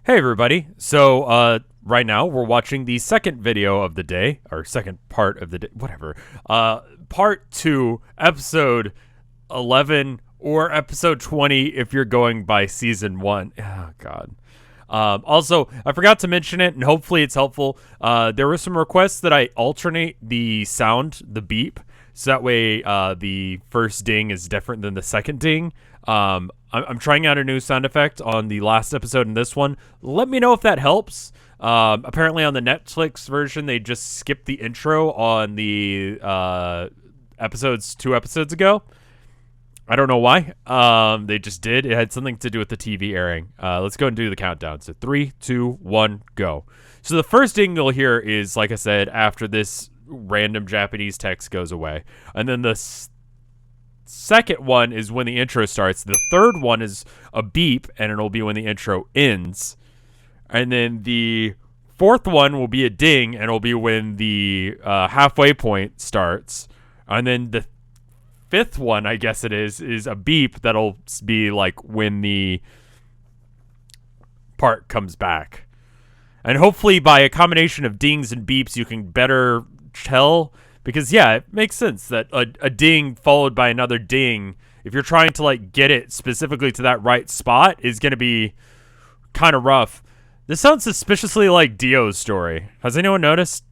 Hey everybody. Right now we're watching the second video of the day, or second part of the day, whatever. Part 2, episode 11 or episode 20 if you're going by season 1. Oh god. Also, I forgot to mention it, and hopefully it's helpful. There were some requests that I alternate the sound, the beep, so that way the first ding is different than the second ding. I'm trying out a new sound effect on the last episode and this one. Let me know if that helps. Apparently on the Netflix version, they just skipped the intro on the episodes 2 episodes ago. I don't know why. They just did. It had something to do with the TV airing. Let's go and do the countdown. So 3, 2, 1, go. So the first ding you'll hear is, like I said, after this random Japanese text goes away. And then the second one is when the intro starts. The third one is a beep, and it'll be when the intro ends. And then the fourth one will be a ding, and it'll be when the halfway point starts. And then the fifth one, I guess it is a beep that'll be like when the part comes back. And hopefully by a combination of dings and beeps, you can better tell. Because, yeah, it makes sense that a ding followed by another ding, if you're trying to, like, get it specifically to that right spot, is going to be kind of rough. This sounds suspiciously like Dio's story. Has anyone noticed?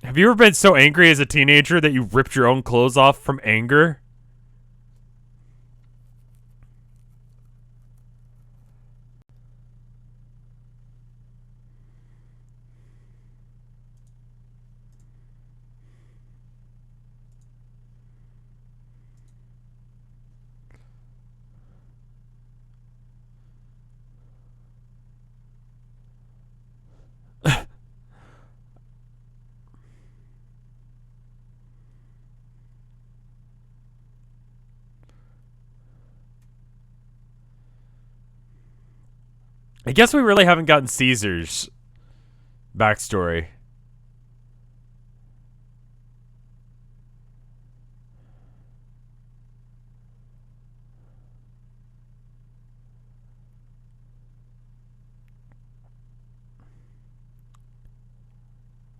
Have you ever been so angry as a teenager that you ripped your own clothes off from anger? I guess we really haven't gotten Caesar's backstory.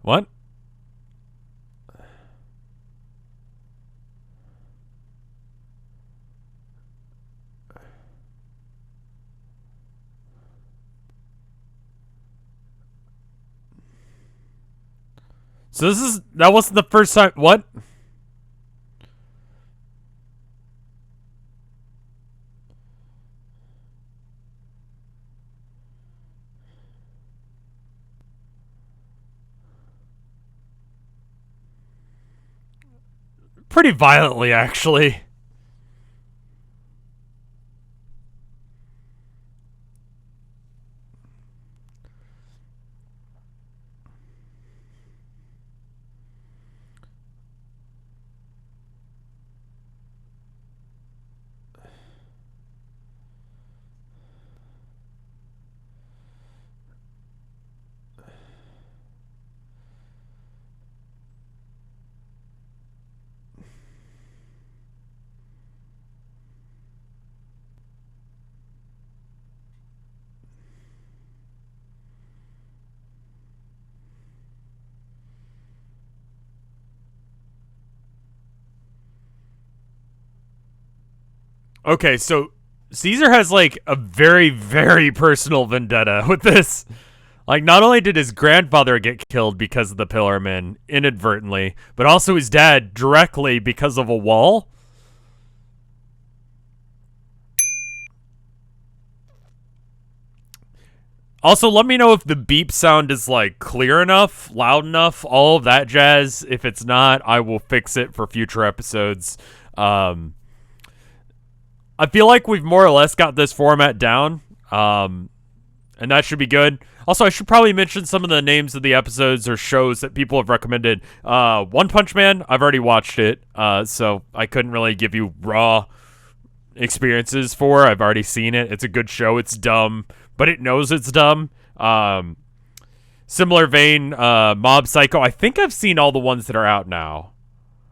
What? So that wasn't the first time. What? Pretty violently, actually. Okay, so Caesar has like a very, very personal vendetta with this. Like, not only did his grandfather get killed because of the Pillar Men inadvertently, but also his dad directly because of a wall. Also, let me know if the beep sound is, like, clear enough, loud enough, all of that jazz. If it's not, I will fix it for future episodes. I feel like we've more or less got this format down, and that should be good. Also, I should probably mention some of the names of the episodes or shows that people have recommended. One Punch Man, I've already watched it, so I couldn't really give you raw experiences for. I've already seen it. It's a good show. It's dumb, but it knows it's dumb. Similar vein, Mob Psycho. I think I've seen all the ones that are out now.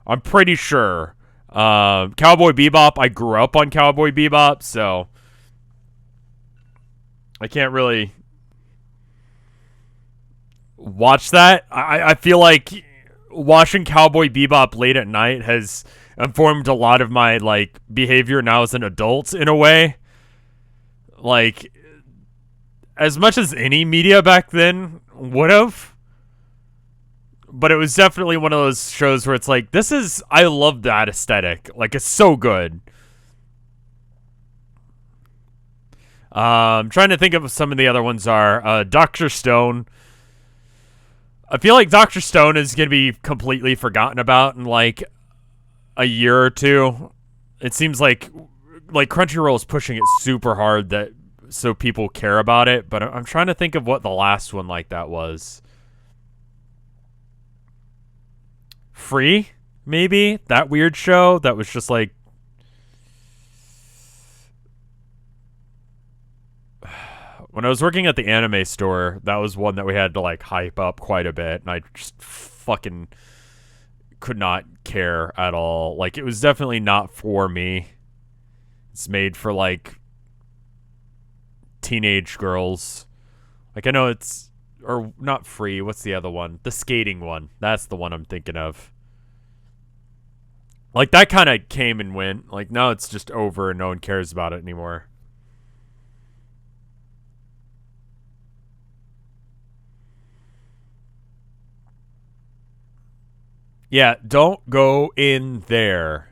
I'm pretty sure. Cowboy Bebop, I grew up on Cowboy Bebop, so I can't really watch that. I feel like watching Cowboy Bebop late at night has informed a lot of my like behavior now as an adult in a way. Like as much as any media back then would have. But it was definitely one of those shows where it's like, I love that aesthetic. Like, it's so good. I'm trying to think of some of the other ones are. Dr. Stone. I feel like Dr. Stone is going to be completely forgotten about in like a year or two. It seems like Crunchyroll is pushing it super hard that so people care about it. But I'm trying to think of what the last one like that was. Free, maybe? That weird show that was just like... When I was working at the anime store, that was one that we had to like hype up quite a bit, and I just fucking could not care at all. Like, it was definitely not for me. It's made for like teenage girls. Like, I know it's... Or not Free, what's the other one? The skating one. That's the one I'm thinking of. Like, that kind of came and went. Like, now it's just over and no one cares about it anymore. Yeah, don't go in there.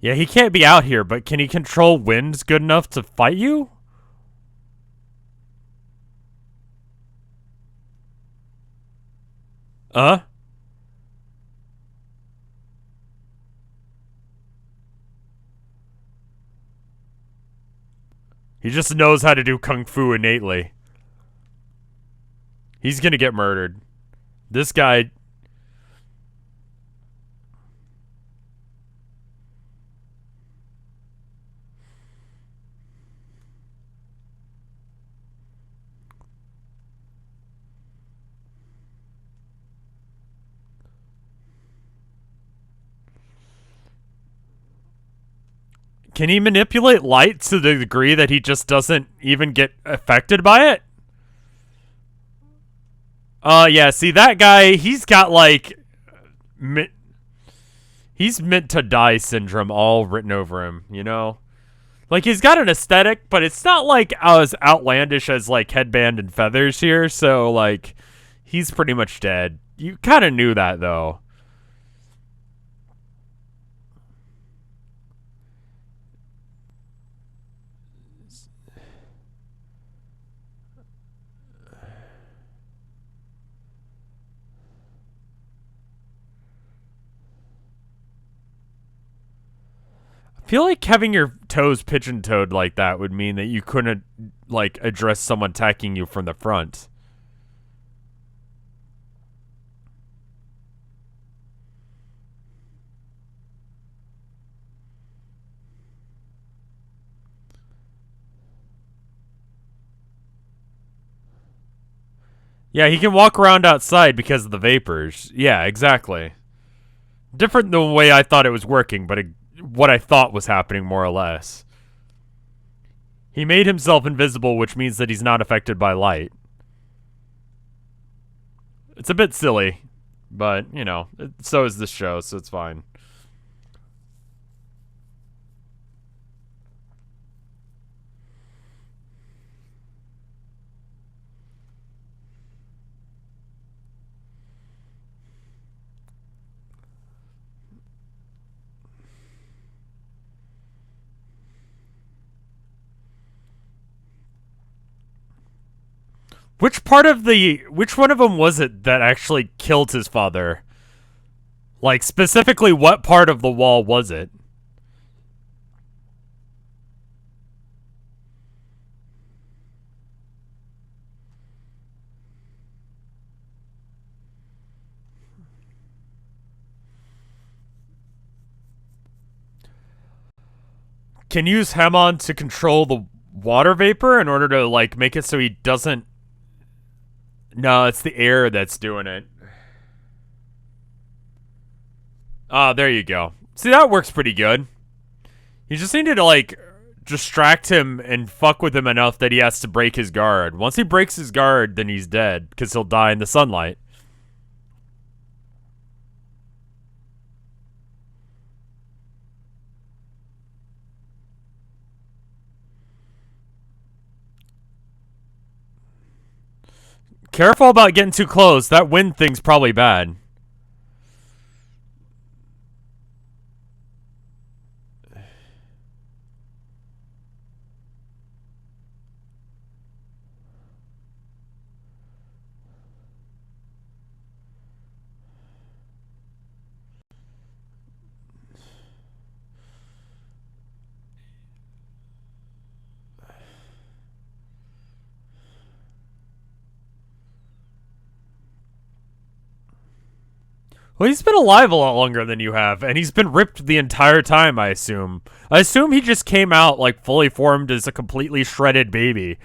Yeah, he can't be out here, but can he control winds good enough to fight you? Uh? He just knows how to do kung fu innately. He's gonna get murdered. This guy... Can he manipulate light to the degree that he just doesn't even get affected by it? Yeah, see, that guy, he's got, like... He's meant to die syndrome all written over him, you know? Like, he's got an aesthetic, but it's not, like, as outlandish as, like, Headband and Feathers here, so, like, he's pretty much dead. You kind of knew that, though. I feel like having your toes pigeon-toed like that would mean that you couldn't, like, address someone attacking you from the front. Yeah, he can walk around outside because of the vapors. Yeah, exactly. Different than the way I thought it was working, but what I thought was happening, more or less. He made himself invisible, which means that he's not affected by light. It's a bit silly, but, you know, so is this show, so it's fine. Which one of them was it that actually killed his father? Like, specifically, what part of the wall was it? Can use Hamon to control the water vapor in order to, like, make it so he doesn't... No, it's the air that's doing it. Ah, there you go. See, that works pretty good. You just need to, like, distract him and fuck with him enough that he has to break his guard. Once he breaks his guard, then he's dead, because he'll die in the sunlight. Careful about getting too close. That wind thing's probably bad. Well, he's been alive a lot longer than you have, and he's been ripped the entire time, I assume. I assume he just came out, like, fully formed as a completely shredded baby.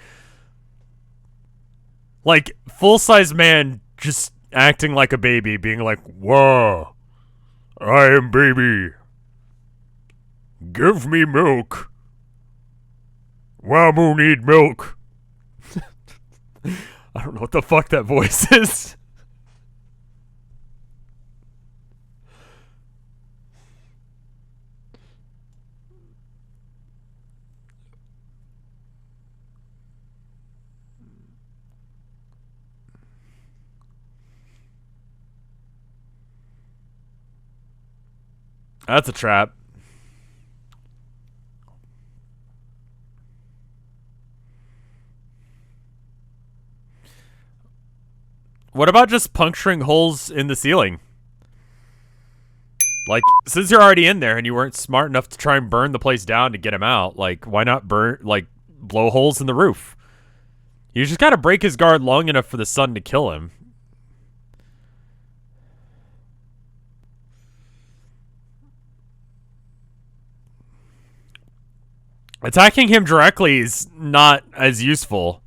Like, full-size man just acting like a baby, being like, "Whoa, I am baby. Give me milk. Wamu need milk." I don't know what the fuck that voice is. That's a trap. What about just puncturing holes in the ceiling? Like, since you're already in there and you weren't smart enough to try and burn the place down to get him out, like, why not blow holes in the roof? You just gotta break his guard long enough for the sun to kill him. Attacking him directly is not as useful.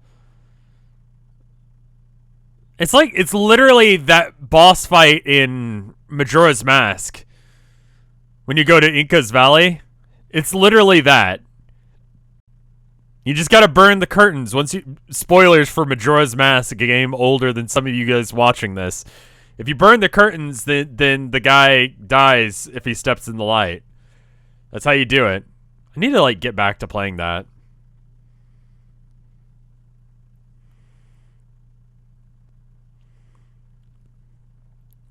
It's literally that boss fight in Majora's Mask. When you go to Inca's Valley, it's literally that. You just gotta burn the curtains. Spoilers for Majora's Mask, a game older than some of you guys watching this. If you burn the curtains, then the guy dies if he steps in the light. That's how you do it. I need to, like, get back to playing that.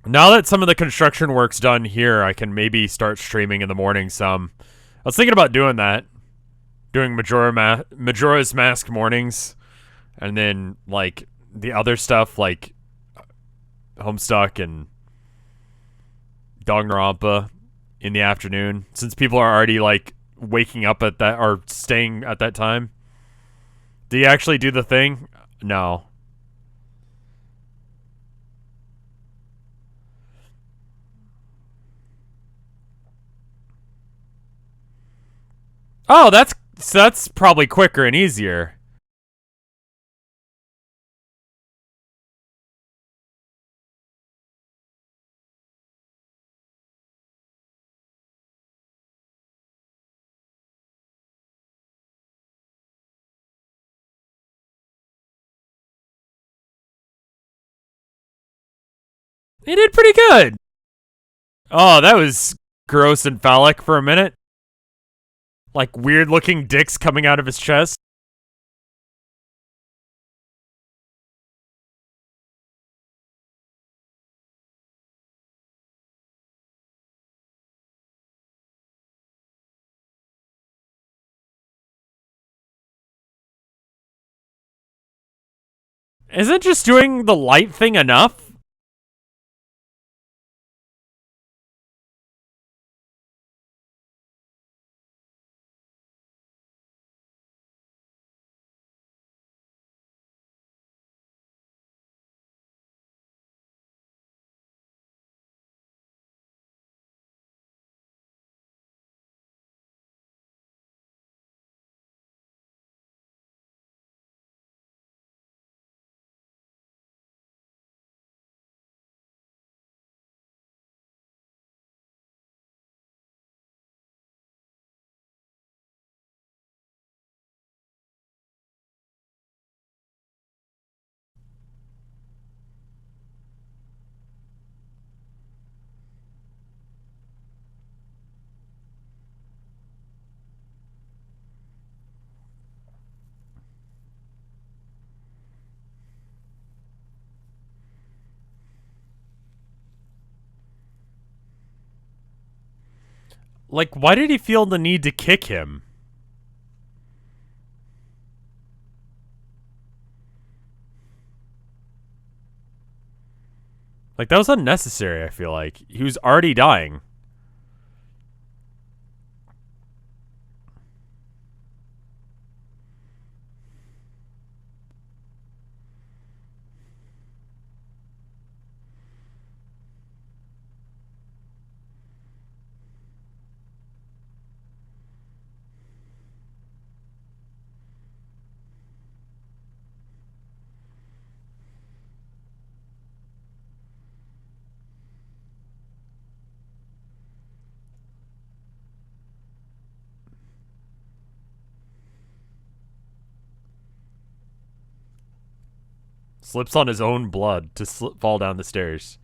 Now that some of the construction work's done here, I can maybe start streaming in the morning some. I was thinking about doing that. Doing Majora's Mask mornings. And then, like, the other stuff, like Homestuck and Danganronpa in the afternoon. Since people are already, like, waking up at that, or staying at that time. Do you actually do the thing? No. Oh, that's probably quicker and easier. He did pretty good. Oh, that was gross and phallic for a minute. Like, weird looking dicks coming out of his chest. Isn't just doing the light thing enough? Like, why did he feel the need to kick him? Like, that was unnecessary, I feel like. He was already dying. Slips on his own blood to fall down the stairs.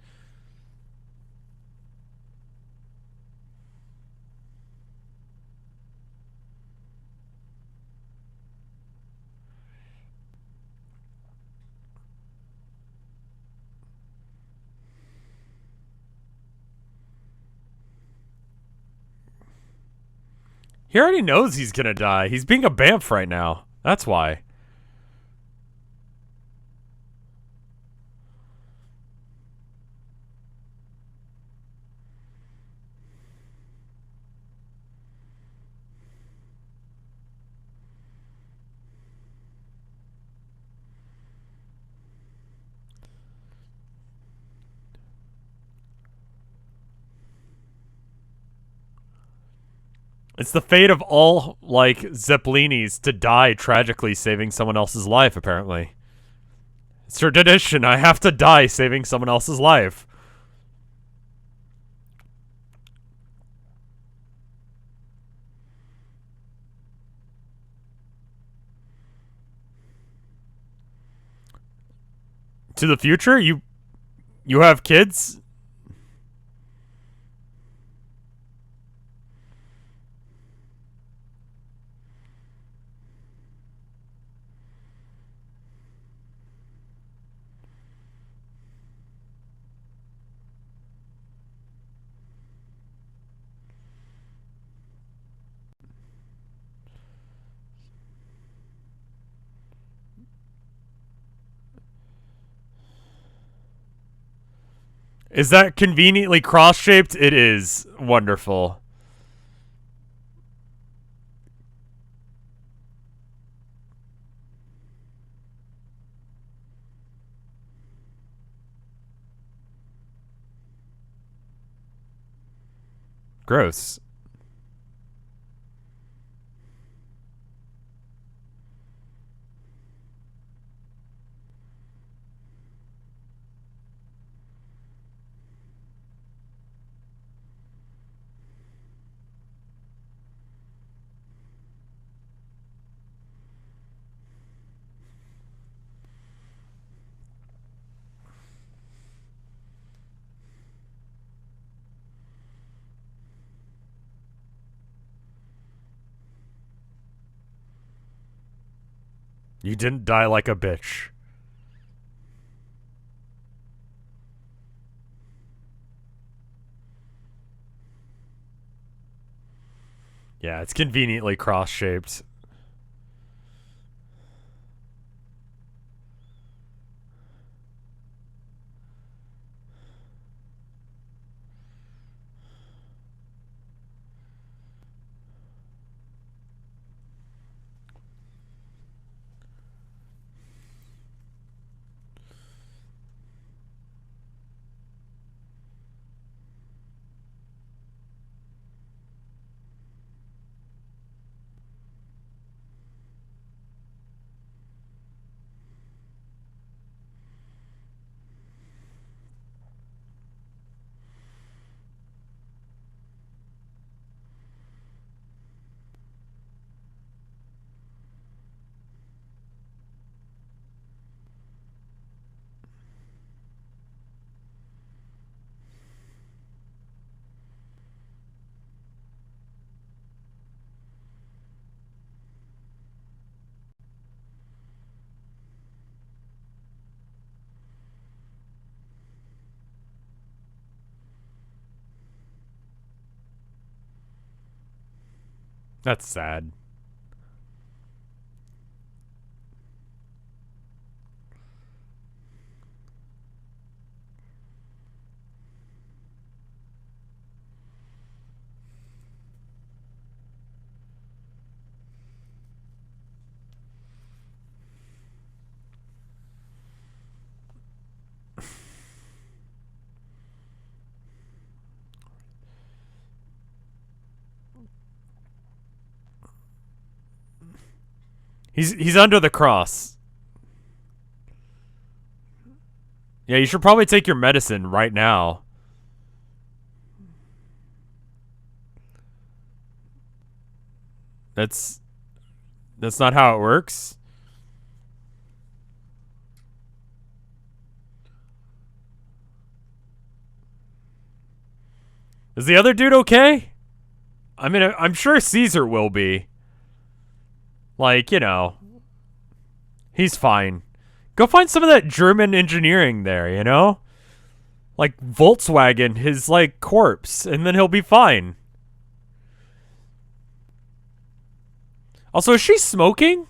He already knows he's gonna die. He's being a bamf right now. That's why. It's the fate of all, like, Zeppelinis to die tragically saving someone else's life, apparently. It's your tradition. I have to die saving someone else's life. To the future? You have kids? Is that conveniently cross-shaped? It is. Wonderful. Gross. You didn't die like a bitch. Yeah, it's conveniently cross-shaped. That's sad. He's under the cross. Yeah, you should probably take your medicine right now. That's not how it works. Is the other dude okay? I mean, I'm sure Caesar will be. Like, you know, he's fine. Go find some of that German engineering there, you know? Like Volkswagen, his like corpse, and then he'll be fine. Also, is she smoking?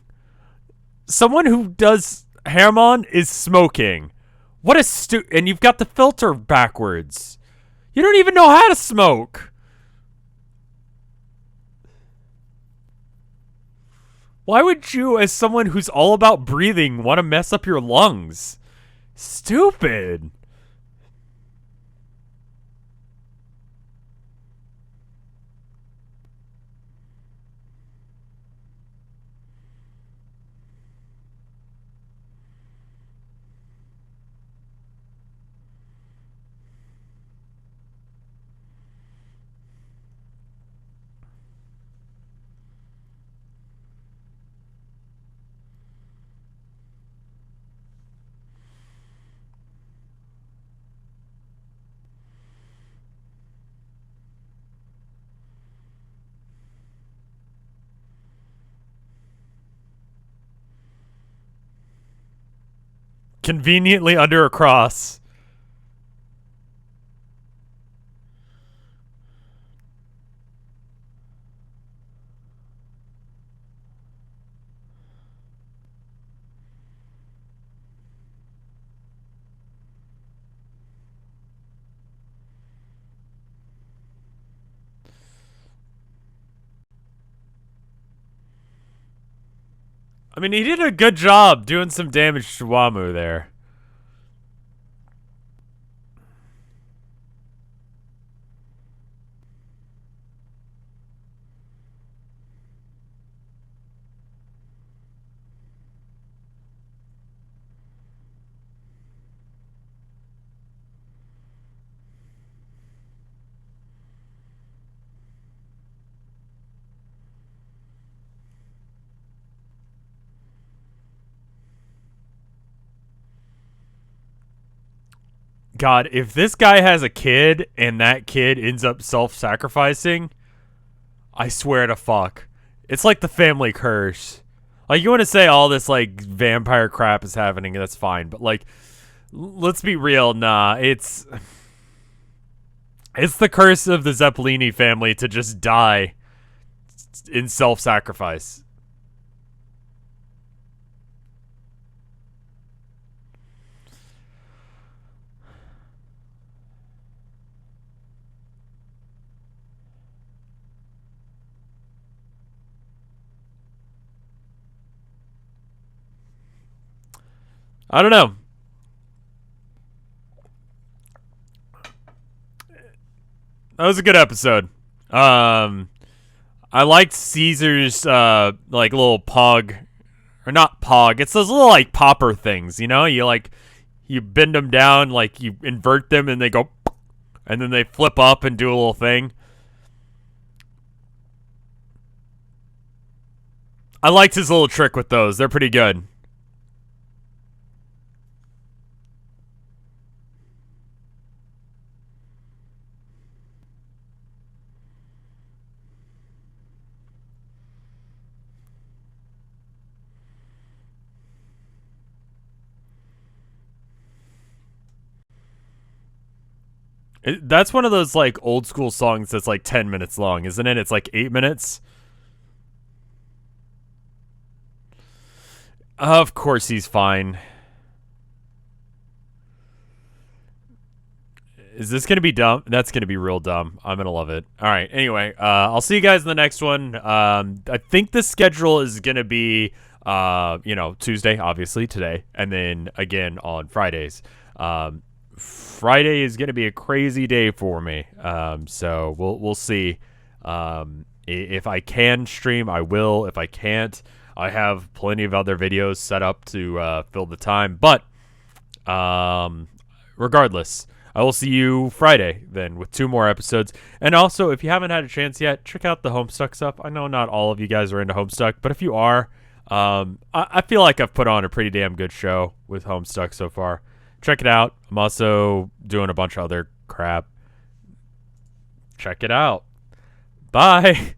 Someone who does Hermon is smoking. What a and you've got the filter backwards. You don't even know how to smoke. Why would you, as someone who's all about breathing, want to mess up your lungs? Stupid. Conveniently under a cross. I mean, he did a good job doing some damage to Wamu there. God, if this guy has a kid and that kid ends up self-sacrificing, I swear to fuck. It's like the family curse. Like, you want to say all this, like, vampire crap is happening, that's fine. But, like, let's be real. Nah, it's the curse of the Zeppelini family to just die in self-sacrifice. I don't know. That was a good episode. I liked Caesar's like little pog, or not pog. It's those little like popper things, you know. You bend them down, like you invert them, and they go, and then they flip up and do a little thing. I liked his little trick with those. They're pretty good. That's one of those like old school songs that's like 10 minutes long, isn't it? It's like 8 minutes. Of course he's fine. Is this going to be dumb? That's going to be real dumb. I'm going to love it. All right. Anyway, I'll see you guys in the next one. I think the schedule is going to be, Tuesday, obviously, today, and then again on Fridays. Friday is going to be a crazy day for me. So we'll see. If I can stream, I will. If I can't, I have plenty of other videos set up to fill the time. But regardless, I will see you Friday then with 2 more episodes. And also, if you haven't had a chance yet, check out the Homestuck stuff. I know not all of you guys are into Homestuck, but if you are, I feel like I've put on a pretty damn good show with Homestuck so far. Check it out. I'm also doing a bunch of other crap. Check it out. Bye.